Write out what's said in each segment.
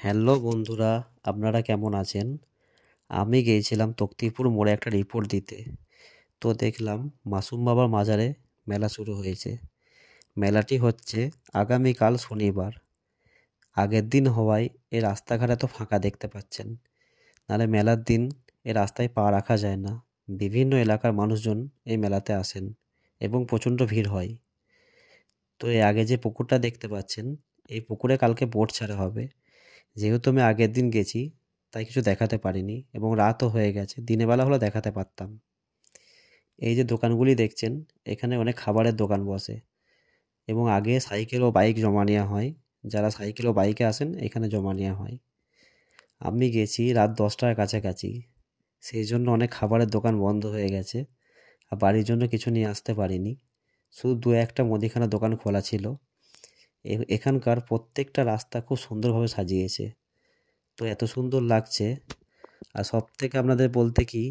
Hello বন্ধুরা, আপনারা কেমন আছেন? আমি গিয়েছিলাম তক্তিপুর মোড়ে একটা রিপোর্ট দিতে। তো দেখলাম মাসুম বাবার মাজারে মেলা শুরু হয়েছে। মেলাটি হচ্ছে আগামীকাল শনিবার। আগের দিন হওয়ায় এই রাস্তাঘাট এত ফাঁকা দেখতে পাচ্ছেন। নাহলে মেলার দিন এই রাস্তায় পা রাখা যায় না। বিভিন্ন এলাকার মানুষজন এই মেলাতে আসেন এবং প্রচণ্ড ভিড় হয়। তো এর আগে যে পুকুরটা দেখতে পাচ্ছেন, এই পুকুরে কালকে বোট ছাড়া হবে। যেহেতু আমি আগের দিন গেছি, তাই কিছু দেখাতে পারিনি এবং রাতও হয়ে গেছে। দিনের বেলা হলে দেখাতে পারতাম। এই যে দোকানগুলি দেখছেন, এখানে অনেক খাবারের দোকান বসে এবং আগে সাইকেল ও বাইক জমা নেওয়া হয়। যারা সাইকেল ও বাইকে আসেন, এখানে জমা নেওয়া হয়। আমি গেছি রাত 10টার কাছাকাছি। সেই জন্য অনেক খাবারের দোকান বন্ধ হয়ে গেছে আর বাড়ির জন্য কিছু নিয়ে আসতে পারিনি। শুধু দু একটা মুদিখানা দোকান খোলা ছিল। এখানকার প্রত্যেকটা রাস্তা খুব সুন্দরভাবে সাজিয়েছে। তো এত সুন্দর লাগছে। আর সবথেকে আপনাদের বলতে কি,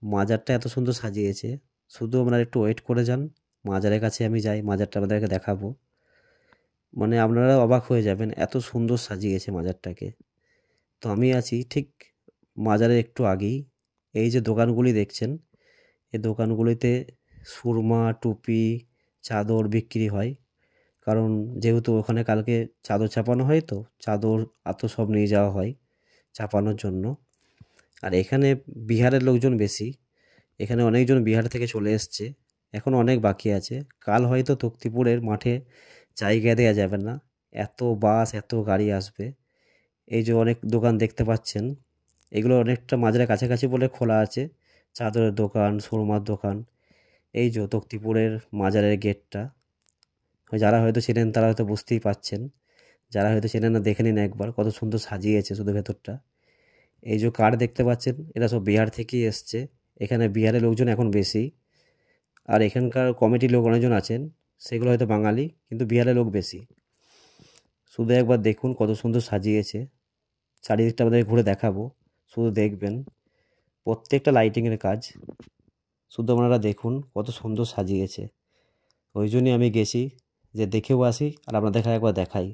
মাজারটা এত সুন্দর সাজিয়েছে। শুধু আপনারা একটু ওয়েট করে যান, মাজারের কাছে আমি যাই, মাজারটা আপনাদেরকে দেখাবো। মানে আপনারা অবাক হয়ে যাবেন, এত সুন্দর সাজিয়েছে মাজারটাকে। তো আমি আছি ঠিক মাজারের একটু আগেই। এই যে দোকানগুলি দেখছেন, এই দোকানগুলিতে সুরমা, টুপি, চাদর বিক্রি হয়। কারণ যেহেতু ওখানে কালকে চাদর চাপানো হয়, তো চাদর এত সব নিয়ে যাওয়া হয় চাপানোর জন্য। আর এখানে বিহারের লোকজন বেশি। এখানে অনেকজন বিহার থেকে চলে এসছে। এখন অনেক বাকি আছে। কাল হয়তো তক্তিপুরের মাঠে জায়গা দেওয়া যাবে না, এত বাস এত গাড়ি আসবে। এই যে অনেক দোকান দেখতে পাচ্ছেন, এগুলো অনেকটা মাঝের কাছাকাছি বলে খোলা আছে। চাদরের দোকান, সুরমার দোকান। এই যে তক্তিপুরের মাজারের গেটটা, যারা হয়তো চেনেন তারা হয়তো বুঝতেই পাচ্ছেন। যারা হয়তো চেনেন না, দেখে নিন একবার কত সুন্দর সাজিয়েছে শুধু ভেতরটা। এই যে কার্ড দেখতে পাচ্ছেন, এরা সব বিহার থেকেই এসছে। এখানে বিহারের লোকজন এখন বেশি। আর এখানকার কমিটির লোক অনেকজন আছেন, সেগুলো হয়তো বাঙালি, কিন্তু বিহারের লোক বেশি। শুধু একবার দেখুন কত সুন্দর সাজিয়েছে। চারিদিকটা আমাদের ঘুরে দেখাবো, শুধু দেখবেন। প্রত্যেকটা লাইটিংয়ের কাজ। শুধু আপনারা দেখুন কত সুন্দর সাজিয়েছে। ওই জন্যই আমি গেছি, যে দেখেও আসি আর আপনাদের একবার দেখাই।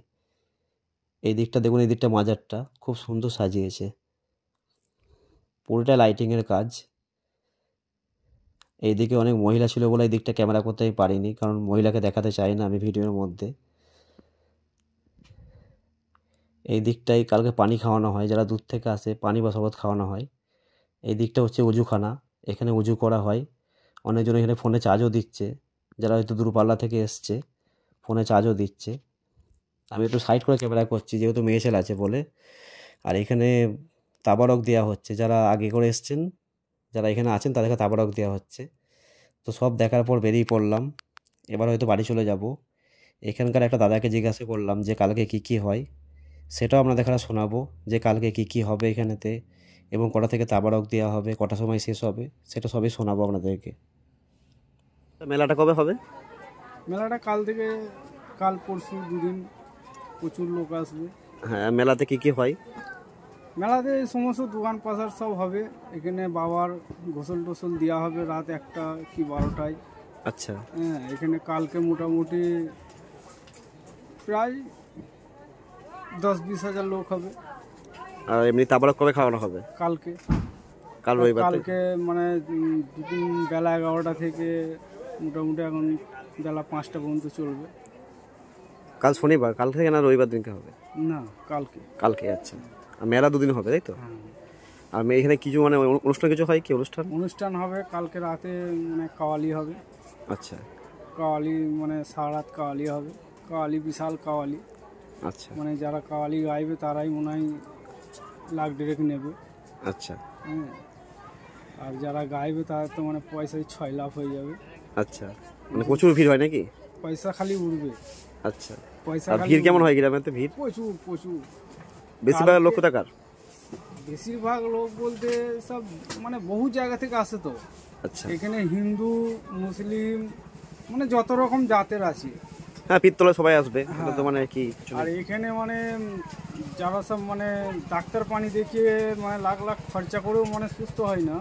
এই দিকটা দেখুন, এই দিকটা মাজারটা খুব সুন্দর সাজিয়েছে। পুরোটা লাইটিংয়ের কাজ। এইদিকে অনেক মহিলা ছিল বলে এই দিকটা ক্যামেরা করতে আমি পারিনি, কারণ মহিলাকে দেখাতে চাই না আমি ভিডিওর মধ্যে। এই দিকটাই কালকে পানি খাওয়ানো হয়, যারা দূর থেকে আসে পানি বা শরবত খাওয়ানো হয়। এই দিকটা হচ্ছে উজুখানা, এখানে উজু করা হয়। অনেকজন এখানে ফোনে চার্জও দিচ্ছে, যারা হয়তো দূরপাল্লা থেকে এসছে ফোনে চার্জও দিচ্ছে। আমি একটু সাইড করে ক্যামেরা করছি যেহেতু মেয়ে ছেলে আছে বলে। আর এখানে তাবারক দেওয়া হচ্ছে, যারা আগে করে এসছেন, যারা এখানে আছেন তাদেরকে তাবারক দেওয়া হচ্ছে। তো সব দেখার পর বেরিয়ে পড়লাম। এবার হয়তো বাড়ি চলে যাব। এখানকার একটা দাদাকে জিজ্ঞাসা করলাম যে কালকে কি কি হয়, সেটাও আপনাদের এখানে শোনাবো, যে কালকে কি কি হবে এখানেতে এবং কটা থেকে তাবারক দেওয়া হবে, কটার সময় শেষ হবে, সেটা সবই শোনাবো আপনাদেরকে। মেলাটা কবে হবে? মেলাটা কাল থেকে, কাল পরশু দুদিন প্রচুর লোক আসবে। হ্যাঁ, মেলাতে কি কি হয়? মেলাতে এই সমস্ত দোকান পাশার সব হবে। এখানে বাবার গোসল টোসল দেওয়া হবে রাত 1টা কি 12টায়। আচ্ছা। হ্যাঁ, এখানে কালকে মোটামুটি প্রায় 10-20 হাজার লোক হবে। আর এমনি তাবারক কবে খাওয়ানো হবে? কালকে কাল রবিবার। কালকে মানে দুদিন বেলা 11টা থেকে মোটামুটি এখন বেলা 5টা পর্যন্ত চলবে। কাল শনিবার, কাল থেকে না রবিবার দিনকে হবে? না, কালকে। কালকে, আচ্ছা। আর মেলা দুদিন হবে তাই তো? হ্যাঁ, আর এখানে কিছু মানে অনুষ্ঠান কিছু হয় কি? অনুষ্ঠান হবে কালকে রাতে, মানে কাওয়ালি হবে। আচ্ছা কাওয়ালি মানে সারা রাত কাওয়ালি হবে। কাওয়ালি, বিশাল কাওয়ালি। আচ্ছা মানে যারা কাওয়ালি গাইবে তারাই মনে হয় লাখ ডেরেক নেবে। আচ্ছা হ্যাঁ, আর যারা গাইবে তারা তো মানে পয়সায় 6 লাখ হয়ে যাবে। আচ্ছা, মানে প্রচুর ভিড় হয় নাকি? পয়সা খালি উঠবে। আচ্ছা। পয়সা আর খালি ভিড় কেমন হয় গ্রামে? তো ভিড় প্রচুর প্রচুর। বেশিরভাগ লোক কোথাকার? বেশিরভাগ লোক বলতে সব মানে বহু জায়গা থেকে আসে তো। আচ্ছা। এখানে হিন্দু, মুসলিম, মানে যত রকম জাতের আছে। হ্যাঁ, পিত্তলে সবাই আসবে। হ্যাঁ। তো মানে কি আর এখানে মানে যারা সব মানে ডাক্তার পানি দেখিয়ে মানে লাখ লাখ খরচা করেও মানে সুস্থ হয় না,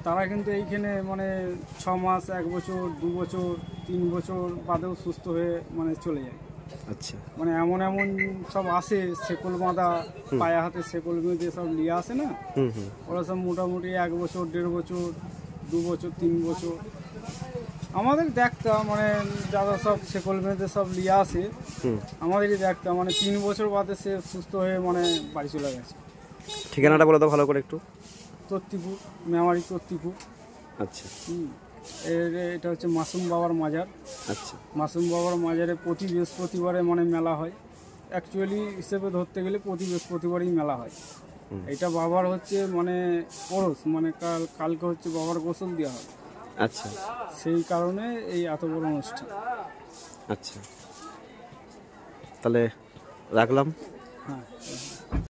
তারা কিন্তু এইখানে মানে 6 মাস, 1 বছর, 2 বছর, 3 বছর বাদেও সুস্থ হয়ে মানে চলে যায়। আচ্ছা। মানে এমন এমন সব আসে শেকল বাঁধা, পায়ে হাতে শেকল বেঁধে সব নিয়ে আসে না, ওরা সব মোটামুটি 1 বছর 1.5 বছর 2 বছর 3 বছর আমাদের দেখতাম, মানে যারা সব শেকল বেঁধে সব নিয়ে আসে আমাদেরই দেখতাম, মানে 3 বছর বাদে সে সুস্থ হয়ে মানে বাড়ি চলে গেছে। ঠিকানাটা বলে দাও ভালো করে একটু। তত্তিপুর, মেমারি তত্তিপুর। আচ্ছা। এটা হচ্ছে মাসুম বাবার মাজার। আচ্ছা। মাসুম বাবার মাজারে প্রতি বৃহস্পতিবারে মানে মেলা হয়, অ্যাকচুয়ালি হিসেবে ধরতে গেলে প্রতি বৃহস্পতিবারই মেলা হয়। এটা বাবার হচ্ছে মানে পরশ, মানে কালকে হচ্ছে বাবার গোসল দেওয়া হয়। আচ্ছা। সেই কারণে এই এত বড় অনুষ্ঠান। আচ্ছা, তাহলে রাখলাম। হ্যাঁ।